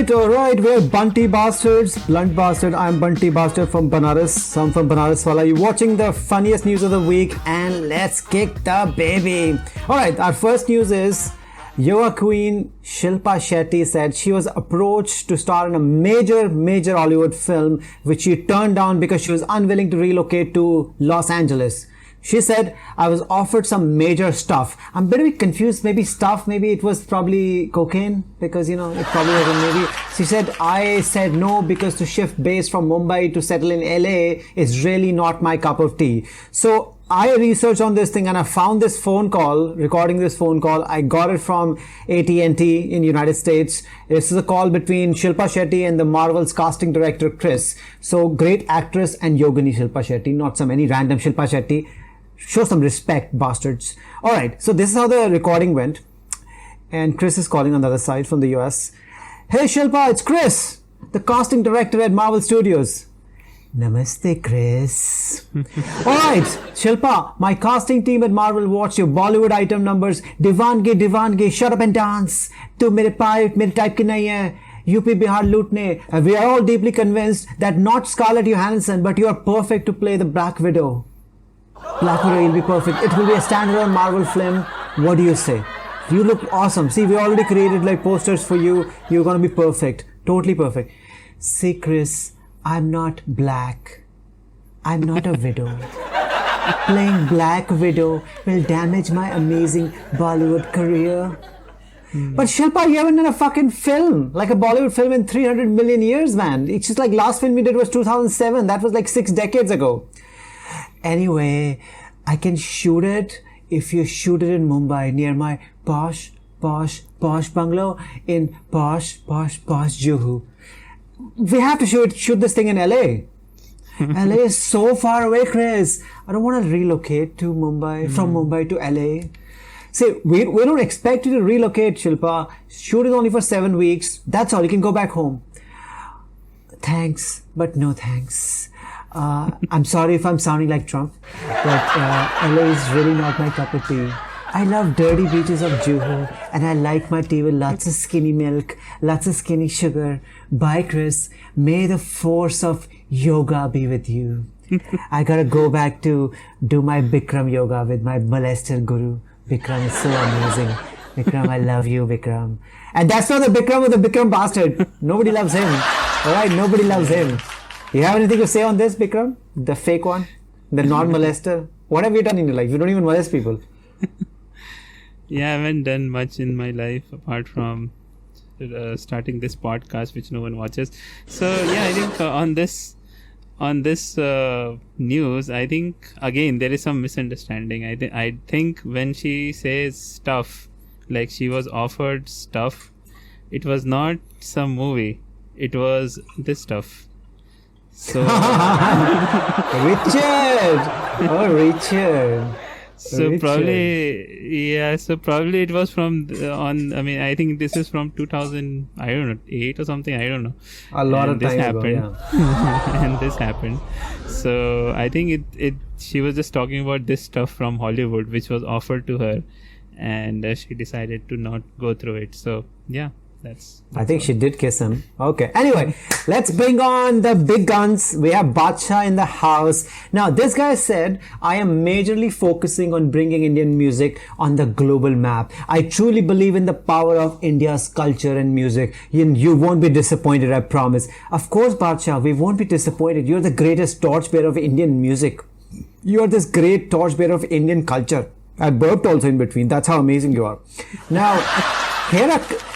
all right. We're Bunty Bastards, Blunt Bastard. I'm Bunty Bastard from Banaras. So I'm from Banaras Wala. You're watching the funniest news of the week, and let's kick the baby. All right, our first news is yoga queen Shilpa Shetty said she was approached to star in a major Hollywood film, which she turned down because she was unwilling to relocate to Los Angeles. She said, I was offered some major stuff. I'm a bit confused. Maybe stuff, maybe it was probably cocaine because, it probably was a movie. She said, I said no because to shift base from Mumbai to settle in LA is really not my cup of tea. So I researched on this thing and I found this phone call, recording this phone call. I got it from AT&T in United States. This is a call between Shilpa Shetty and the Marvel's casting director, Chris. So great actress and yogini Shilpa Shetty, not some any random Shilpa Shetty. Show some respect, bastards. Alright, so this is how the recording went. And Chris is calling on the other side from the US. Hey Shilpa, it's Chris, the casting director at Marvel Studios. Namaste, Chris. Alright, Shilpa, my casting team at Marvel watched your Bollywood item numbers. Divange, shut up and dance. Tu mere type ki nahi hai. UP Bihar lootne. And we are all deeply convinced that not Scarlett Johansson, but you are perfect to play the Black Widow. Black Widow will be perfect. It will be a standalone Marvel film. What do you say? You look awesome. See, we already created like posters for you. You're gonna be perfect. Totally perfect. See, Chris, I'm not black. I'm not a widow. Playing Black Widow will damage my amazing Bollywood career. But Shilpa, you haven't done a fucking film, like a Bollywood film in 300 million years, man. It's just like last film we did was 2007. That was like 6 decades ago. Anyway, I can shoot it if you shoot it in Mumbai near my posh bungalow in posh Juhu. We have to shoot this thing in LA. LA is so far away, Chris. I don't want to relocate to Mumbai, from Mumbai to LA. See, we don't expect you to relocate, Shilpa. Shoot it only for 7 weeks. That's all. You can go back home. Thanks, but no thanks. I'm sorry if I'm sounding like Trump, but LA is really not my cup of tea. I love dirty beaches of Juhu, and I like my tea with lots of skinny milk, lots of skinny sugar. Bye, Chris. May the force of yoga be with you. I gotta go back to do my Bikram yoga with my molester guru. Bikram is so amazing. Bikram, I love you, Bikram. And that's not the Bikram of the Bikram bastard. Nobody loves him. Alright, nobody loves him. You have anything to say on this, Bikram? The fake one? The non-molester? What have you done in your life? You don't even molest people. Yeah, I haven't done much in my life apart from starting this podcast, which no one watches. So yeah, I think on this news, I think again there is some misunderstanding. I think when she says stuff, like she was offered stuff, it was not some movie. It was this stuff. So Richard! Oh, Richard. So Richard. probably it was from I think this is from 2008 or something, I don't know. A lot of time ago, yeah. And this happened. So I think she was just talking about this stuff from Hollywood which was offered to her, and she decided to not go through it. So yeah. I think she did kiss him. Okay. Anyway, let's bring on the big guns. We have Badshah in the house. Now, this guy said, I am majorly focusing on bringing Indian music on the global map. I truly believe in the power of India's culture and music. You won't be disappointed, I promise. Of course, Badshah, we won't be disappointed. You're the greatest torchbearer of Indian music. You are this great torchbearer of Indian culture. I burped also in between. That's how amazing you are. Now,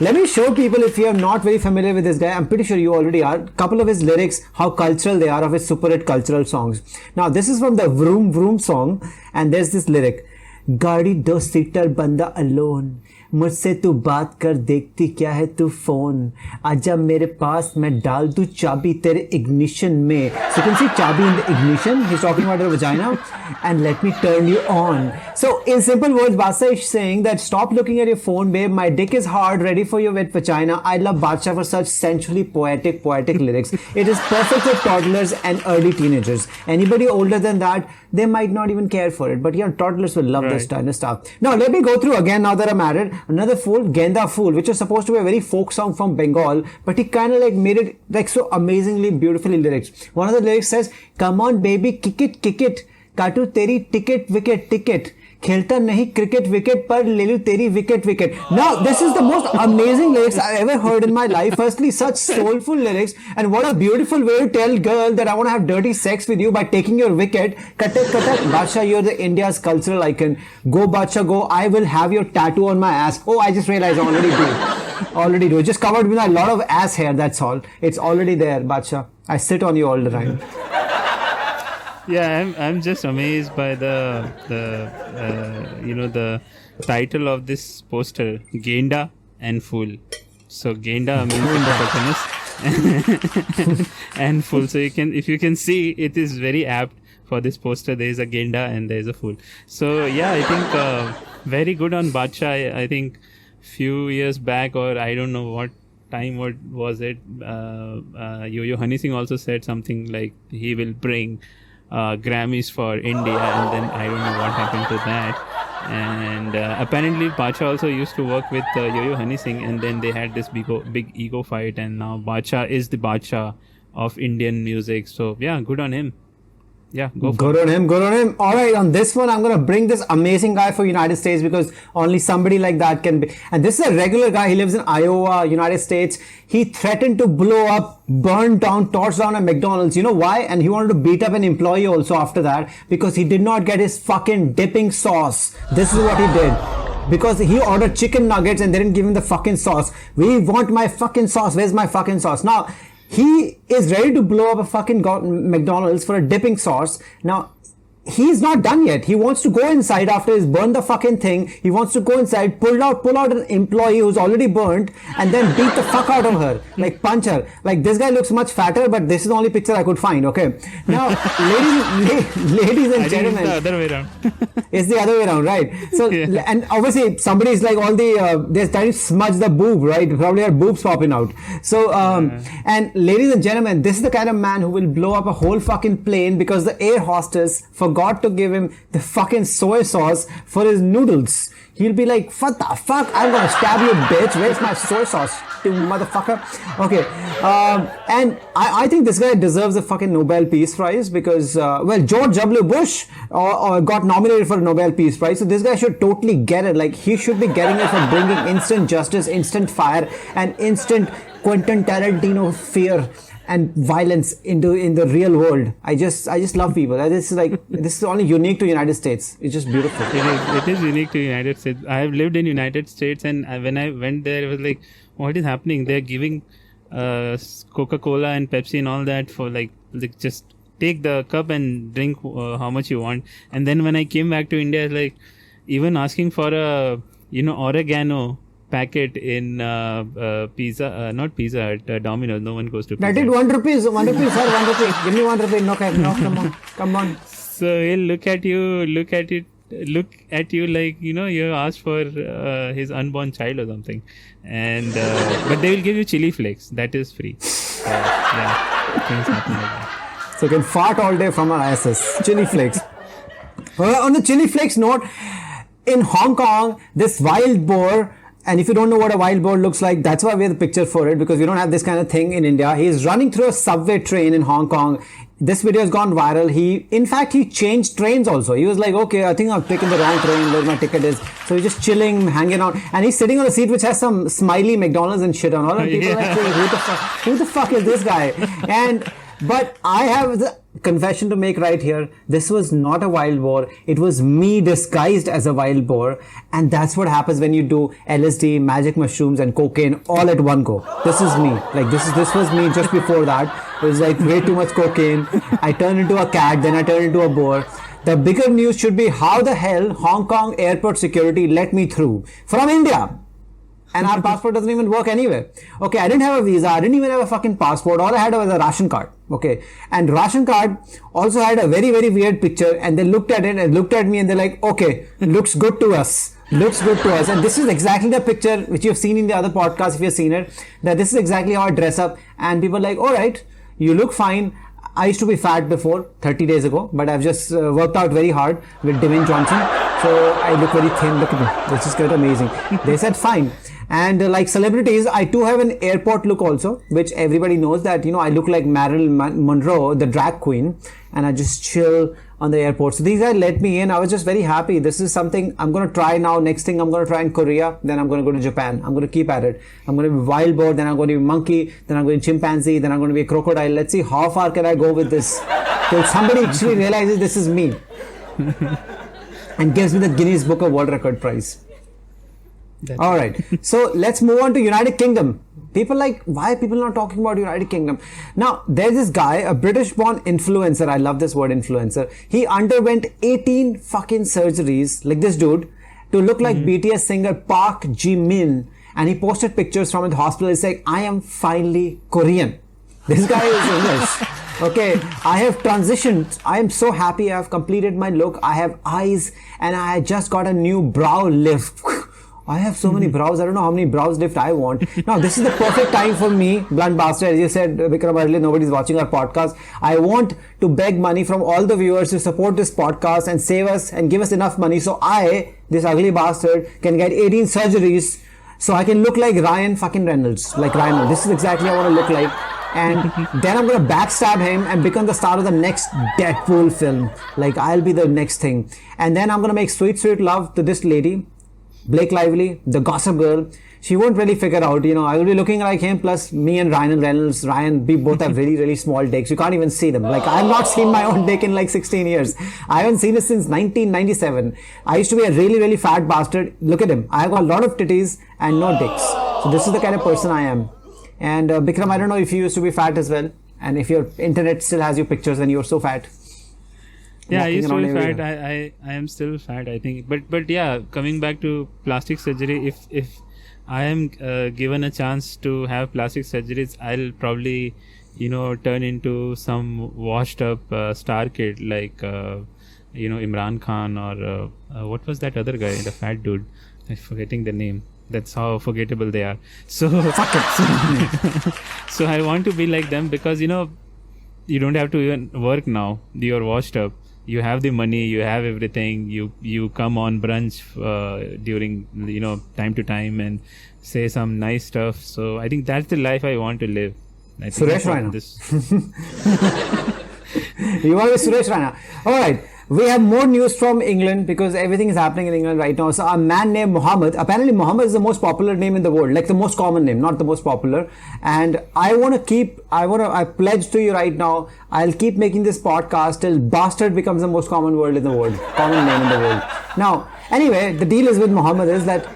let me show people, if you are not very familiar with this guy, I'm pretty sure you already are, a couple of his lyrics, how cultural they are, of his super hit cultural songs. Now, this is from the Vroom Vroom song, and there's this lyric, Gaadi do seater banda alone, मुझसे तू बात कर देखती क्या है तू phone आजा मेरे पास मैं डाल दूं चाबी तेरे ignition में. So you can see चाबी in the ignition. He's talking about her vagina. And let me turn you on. So in simple words, Badshah is saying that stop looking at your phone, babe. My dick is hard, ready for your wet vagina. I love Badshah for such sensually poetic lyrics. It is perfect for toddlers and early teenagers. Anybody older than that, they might not even care for it. But yeah, toddlers will love this this kind of stuff. Now, let me go through again now that I'm at it. Another fool, Genda Fool, which is supposed to be a very folk song from Bengal, but he kind of like made it like so amazingly, beautifully lyrics. One of the lyrics says, "Come on, baby, kick it. काटू तेरी ticket, wicket. खेलता नहीं cricket wicket पर ले लूं तेरी wicket. Now, this is the most amazing lyrics I've ever heard in my life. Firstly, such soulful lyrics, and what a beautiful way to tell girl that I want to have dirty sex with you by taking your wicket. Katak. Badshah, you're the India's cultural icon. Go Badshah, go. I will have your tattoo on my ass. Oh, I just realized I already do. Just covered with a lot of ass hair, that's all. It's already there, Badshah. I sit on you all the time. Yeah, I'm just amazed by the title of this poster, Genda and Fool. So Genda means hippopotamus and Fool. So if you can see, it is very apt for this poster. There is a Genda and there is a Fool. So yeah, I think very good on Badshah. I think few years back, or I don't know what was it, Yo-Yo Honey Singh also said something like he will bring Grammys for India, and then I don't know what happened to that. And apparently Badshah also used to work with Yo-Yo Honey Singh, and then they had this big ego fight, and now Badshah is the Badshah of Indian music. So yeah, good on him. Yeah, good on him. All right, on this one, I'm going to bring this amazing guy for United States, because only somebody like that can be. And this is a regular guy. He lives in Iowa, United States. He threatened to blow up, burn down, torch down a McDonald's. You know why? And he wanted to beat up an employee also after that, because he did not get his fucking dipping sauce. This is what he did. Because he ordered chicken nuggets and they didn't give him the fucking sauce. We want my fucking sauce. Where's my fucking sauce? Now, he is ready to blow up a fucking McDonald's for a dipping sauce. Now, he's not done yet. He wants to go inside after he's burned the fucking thing. He wants to go inside, pull out an employee who's already burnt, and then beat the fuck out of her. Like, punch her. Like, this guy looks much fatter, but this is the only picture I could find, okay? Now, ladies and gentlemen. It's the other way around. It's the other way around, right? So, yeah. And obviously, somebody's like they're trying to smudge the boob, right? Probably have boobs popping out. So, and ladies and gentlemen, this is the kind of man who will blow up a whole fucking plane because the air hostess forgot to give him the fucking soy sauce for his noodles. He'll be like, what the fuck? I'm gonna stab you, bitch. Where's my soy sauce, you motherfucker? Okay. And I think this guy deserves a fucking Nobel Peace Prize because, George W. Bush got nominated for a Nobel Peace Prize. So this guy should totally get it. Like, he should be getting it for bringing instant justice, instant fire, and instant Quentin Tarantino fear and violence in the real world. I just love people. This is only unique to United States. It's just beautiful. It is unique to United States. I have lived in United States, and when I went there, it was like, what is happening? They're giving Coca-Cola and Pepsi and all that for like just take the cup and drink how much you want. And then when I came back to India, like even asking for a oregano packet in pizza, not Pizza Hut, Domino's. No one goes to Pizza Hut. That is 1 rupee, sir, 1 rupee. Give me 1 rupee. No, come on. So he'll look at you like, you asked for his unborn child or something. And but they will give you chili flakes. That is free. So, yeah, things happen like that. So you can fart all day from our asses. Chili flakes. On the chili flakes note, in Hong Kong, this wild boar, and if you don't know what a wild boar looks like, that's why we have the picture for it, because we don't have this kind of thing in India. He's running through a subway train in Hong Kong. This video has gone viral. In fact, he changed trains also. He was like, okay, I think I've taken the wrong train, where my ticket is. So he's just chilling, hanging out. And he's sitting on a seat which has some smiley McDonald's and shit on. All the people are like, who the fuck is this guy? But I have the confession to make right here. This was not a wild boar. It was me disguised as a wild boar. And that's what happens when you do LSD, magic mushrooms, and cocaine all at one go. This is me. Like, this was me just before that. It was like way too much cocaine. I turned into a cat, then I turned into a boar. The bigger news should be how the hell Hong Kong airport security let me through from India. And our passport doesn't even work anywhere. Okay, I didn't have a visa. I didn't even have a fucking passport. All I had was a ration card. Okay. And ration card also had a very, very weird picture. And they looked at it and looked at me and they're like, okay, looks good to us. Looks good to us. And this is exactly the picture which you've seen in the other podcast, if you've seen it, that this is exactly how I dress up. And people are like, all right, you look fine. I used to be fat before 30 days ago, but I've just worked out very hard with Dwayne Johnson. So I look very thin. Look at me. This is quite amazing. They said fine. And like celebrities, I too have an airport look also, which everybody knows that, I look like Marilyn Monroe, the drag queen, and I just chill on the airport. So these guys let me in. I was just very happy. This is something I'm going to try now. Next thing I'm going to try in Korea. Then I'm going to go to Japan. I'm going to keep at it. I'm going to be wild boar. Then I'm going to be monkey. Then I'm going to be chimpanzee. Then I'm going to be a crocodile. Let's see how far can I go with this till somebody actually realizes this is me and gives me the Guinness Book of World Record prize. All right. So let's move on to United Kingdom. People like, why are people not talking about United Kingdom? Now, there's this guy, a British-born influencer. I love this word influencer. He underwent 18 fucking surgeries, like this dude, to look like BTS singer Park Jimin. And he posted pictures from the hospital. He's like, I am finally Korean. This guy is English. Okay, I have transitioned. I am so happy I have completed my look. I have eyes and I just got a new brow lift. I have so many brows. I don't know how many brows lift I want. Now, this is the perfect time for me, blunt bastard. As you said, Vikram, earlier, nobody's watching our podcast. I want to beg money from all the viewers to support this podcast and save us and give us enough money so I, this ugly bastard, can get 18 surgeries so I can look like Ryan fucking Reynolds. Like Ryan Reynolds. This is exactly what I want to look like. And then I'm going to backstab him and become the star of the next Deadpool film. Like, I'll be the next thing. And then I'm going to make sweet, sweet love to this lady, Blake Lively, the gossip girl. She won't really figure out, I will be looking like him, plus me and Ryan Reynolds. we both have really, really small dicks. You can't even see them. Like, I've not seen my own dick in like 16 years. I haven't seen it since 1997. I used to be a really, really fat bastard. Look at him. I've got a lot of titties and no dicks. So this is the kind of person I am. And Bikram, I don't know if you used to be fat as well. And if your internet still has your pictures when you were so fat. Yeah, I used to be fat. I am still fat, I think. But yeah, coming back to plastic surgery, if I am given a chance to have plastic surgeries, I'll probably, turn into some washed up star kid like, Imran Khan or what was that other guy, the fat dude? I'm forgetting the name. That's how forgettable they are. So, fuck it. So I want to be like them because, you don't have to even work now. You're washed up. You have the money, you have everything. You come on brunch during time to time and say some nice stuff. So I think that's the life I want to live. Suresh Raina. You want to be Suresh Raina? All right. We have more news from England because everything is happening in England right now. So a man named Mohammed, apparently Mohammed is the most popular name in the world, like the most common name, not the most popular. And I pledge to you right now, I'll keep making this podcast till bastard becomes the most common name in the world. Now, anyway, the deal is with Mohammed is that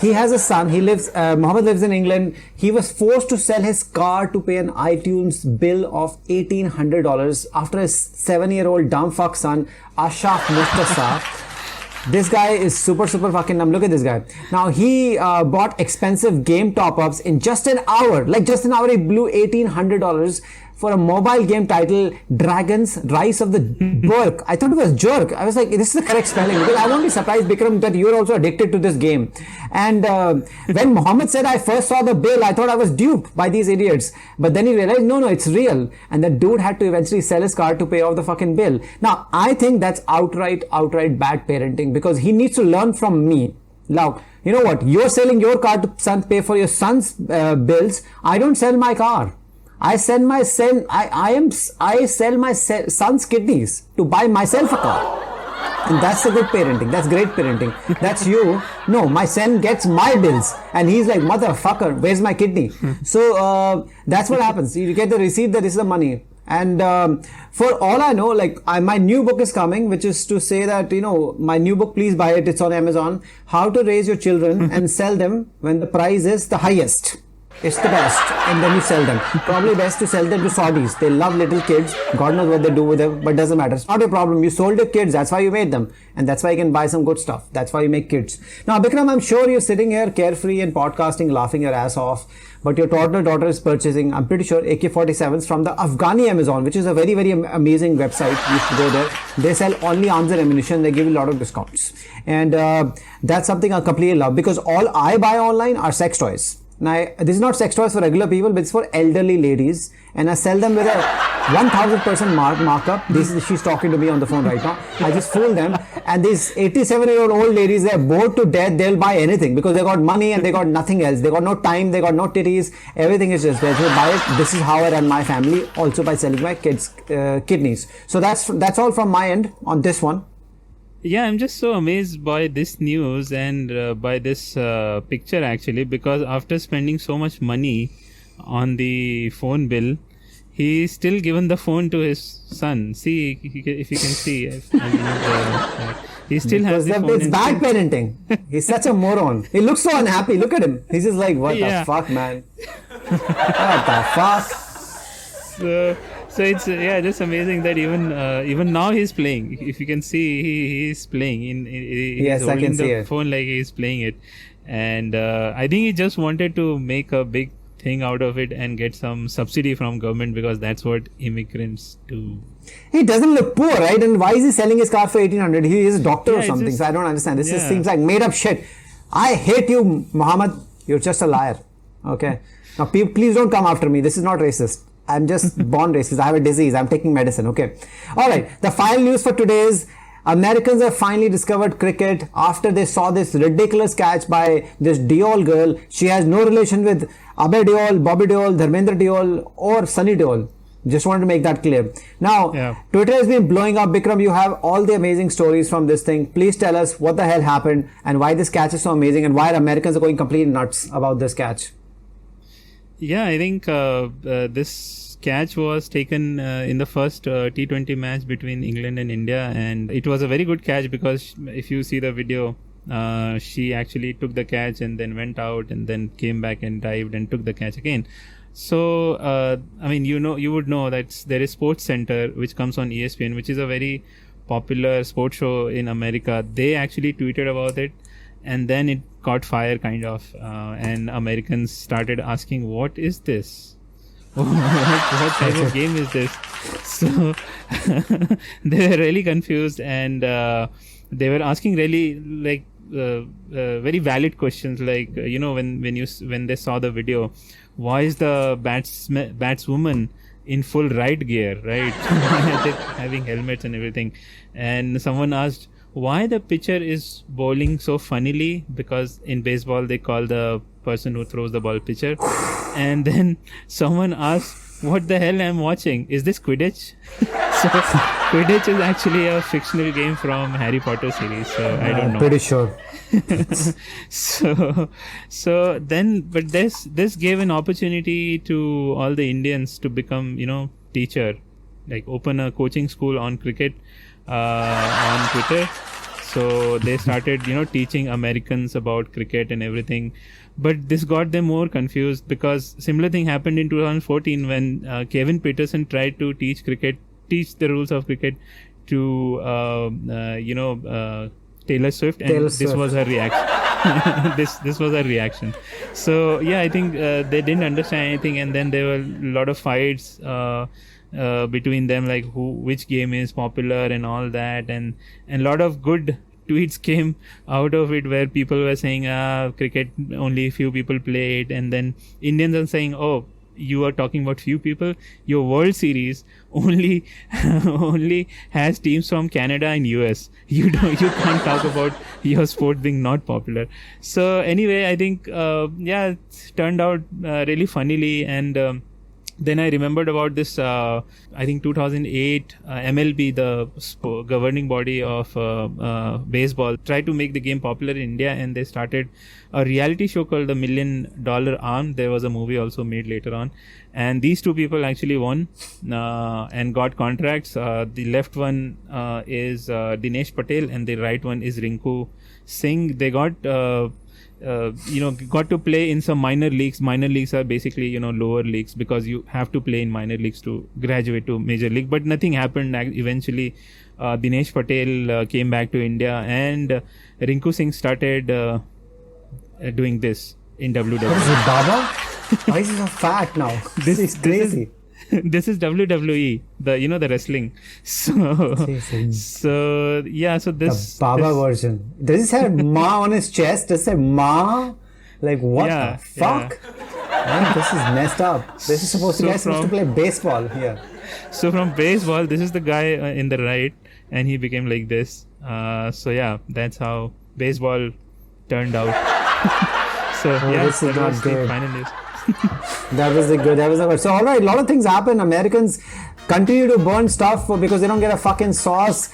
he has a son. Mohammed lives in England. He was forced to sell his car to pay an iTunes bill of $1,800 after his 7-year-old dumb fuck son, Ashaf Mustafa. This guy is super fucking dumb. Look at this guy. Now, he bought expensive game top-ups in just an hour. Like just an hour, he blew $1,800 for a mobile game titled Dragon's Rise of the Berk. I thought it was jerk. I was like, this is the correct spelling. Because I won't be surprised, Bikram, that you're also addicted to this game. And when Mohammed said, I first saw the bill, I thought I was duped by these idiots. But then he realized, no, it's real. And the dude had to eventually sell his car to pay off the fucking bill. Now, I think that's outright bad parenting because he needs to learn from me. Now, you know what? You're selling your car to pay for your son's bills. I don't sell my car. I sell my son's kidneys to buy myself a car. And that's a good parenting. That's great parenting. That's you. No, my son gets my bills. And he's like, motherfucker, where's my kidney? So that's what happens. You get the receipt, that is the money. And for all I know, my new book is coming, which is to say that, my new book, please buy it. It's on Amazon. How to raise your children and sell them when the price is the highest. It's the best, and then you sell them. Probably best to sell them to Saudis. They love little kids. God knows what they do with them, but doesn't matter. It's not a problem. You sold your kids. That's why you made them. And that's why you can buy some good stuff. That's why you make kids. Now, Bikram, I'm sure you're sitting here carefree and podcasting, laughing your ass off. But your toddler daughter is purchasing, I'm pretty sure, AK-47s from the Afghani Amazon, which is a very, very amazing website. You should go there. They sell only arms and ammunition. They give you a lot of discounts. And that's something I completely love because all I buy online are sex toys. Now, this is not sex toys for regular people, but it's for elderly ladies. And I sell them with a 1000% markup. She's talking to me on the phone right now. I just fool them. And these 87-year-old old ladies, they're bored to death. They'll buy anything because they got money and they got nothing else. They got no time. They got no titties. Everything is just there. So buy it. This is how I run my family. Also by selling my kids' kidneys. So that's all from my end on this one. Yeah, I'm just so amazed by this news and by this picture actually, because after spending so much money on the phone bill, he's still given the phone to his son. See, if you can see, he still has the phone. It's bad parenting. He's such a moron. He looks so unhappy. Look at him. He's just like, what the fuck, man? What the fuck? So it's just amazing that even now he's playing. If you can see, he's playing. He's holding the phone like he's playing it, and I think he just wanted to make a big thing out of it and get some subsidy from government, because that's what immigrants do. He doesn't look poor, right? And why is he selling his car for 1800? He is a doctor or something. So I don't understand. This just seems like made up shit. I hate you, Mohammed. You're just a liar. Okay. Now, please don't come after me. This is not racist. I'm just born racist. I have a disease. I'm taking medicine. Okay. All right. The final news for today is Americans have finally discovered cricket after they saw this ridiculous catch by this Deol girl. She has no relation with Abhay Deol, Bobby Deol, Dharmendra Deol or Sunny Deol. Just wanted to make that clear. Now, Twitter has been blowing up. Bikram, you have all the amazing stories from this thing. Please tell us what the hell happened and why this catch is so amazing and why Americans are going completely nuts about this catch. Yeah, I think this catch was taken in the first T20 match between England and India, and it was a very good catch because if you see the video, she actually took the catch and then went out and then came back and dived and took the catch again. So I mean, you would know that there is Sports Center which comes on ESPN, which is a very popular sports show in America. They actually tweeted about it, and then it caught fire kind of, and Americans started asking, what is this? what type of game is this? So they were really confused, and they were asking really like very valid questions, like when they saw the video, why is the batswoman in full right gear, right? Having helmets and everything. And someone asked why the pitcher is bowling so funnily, because in baseball they call the person who throws the ball pitcher. And then someone asked, what the hell I'm watching? Is this Quidditch? So Quidditch is actually a fictional game from Harry Potter series, so I don't know. Pretty sure. so then, but this gave an opportunity to all the Indians to become, teacher, like open a coaching school on cricket on Twitter. So they started, teaching Americans about cricket and everything. But this got them more confused, because similar thing happened in 2014 when Kevin Peterson tried to teach the rules of cricket to Taylor Swift, and this was her reaction. this was her reaction. So yeah, I think they didn't understand anything, and then there were a lot of fights between them, like which game is popular and all that, and a lot of good tweets came out of it where people were saying cricket only few people play it, and then Indians are saying, oh, you are talking about few people, your World Series only has teams from Canada and US. You can't talk about your sport being not popular. So anyway, I think it turned out really funnily, and then I remembered about this, I think 2008, MLB, the governing body of baseball, tried to make the game popular in India, and they started a reality show called The $1 Million Arm. There was a movie also made later on. And these two people actually won and got contracts. The left one is Dinesh Patel, and the right one is Rinku Singh. They got to play in some minor leagues. Minor leagues are basically, lower leagues, because you have to play in minor leagues to graduate to major league. But nothing happened. Eventually, Dinesh Patel came back to India, and Rinku Singh started doing this in WWE. What is it, Baba? Why is he so fat now? This is crazy. This is WWE, the wrestling. So this the Baba version. Does he have Ma on his chest? Does it say Ma? Like, what Yeah, the fuck? Man, this is messed up. This is supposed to, So guys supposed to play baseball here. So from baseball, this is the guy in the right, and he became like this. So yeah, that's how baseball turned out. So yeah, this is that not was the good. final news. That was the good. So, all right, a lot of things happen. Americans continue to burn stuff because they don't get a fucking sauce.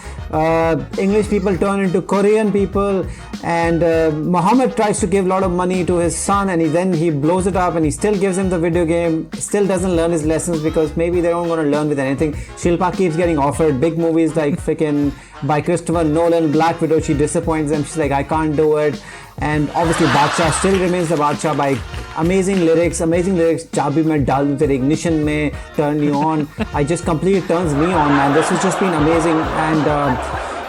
English people turn into Korean people, and Mohammed tries to give a lot of money to his son, and then he blows it up, and he still gives him the video game. Still doesn't learn his lessons because maybe they don't want to learn with anything. Shilpa keeps getting offered big movies like freaking by Christopher Nolan, Black Widow. She disappoints them. She's like, I can't do it. And obviously Badshah still remains the Badshah by amazing lyrics. Chabi mein dal du tere ignition mein, turn you on. I just completely turns me on, man. This has just been amazing. And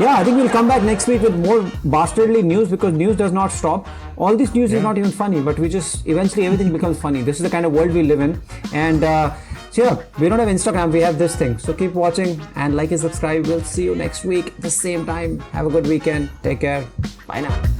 yeah, I think we'll come back next week with more bastardly news because news does not stop. All this news is not even funny, but we just eventually everything becomes funny. This is the kind of world we live in. And so yeah, we don't have Instagram, we have this thing. So keep watching and like and subscribe. We'll see you next week at the same time. Have a good weekend. Take care. Bye now.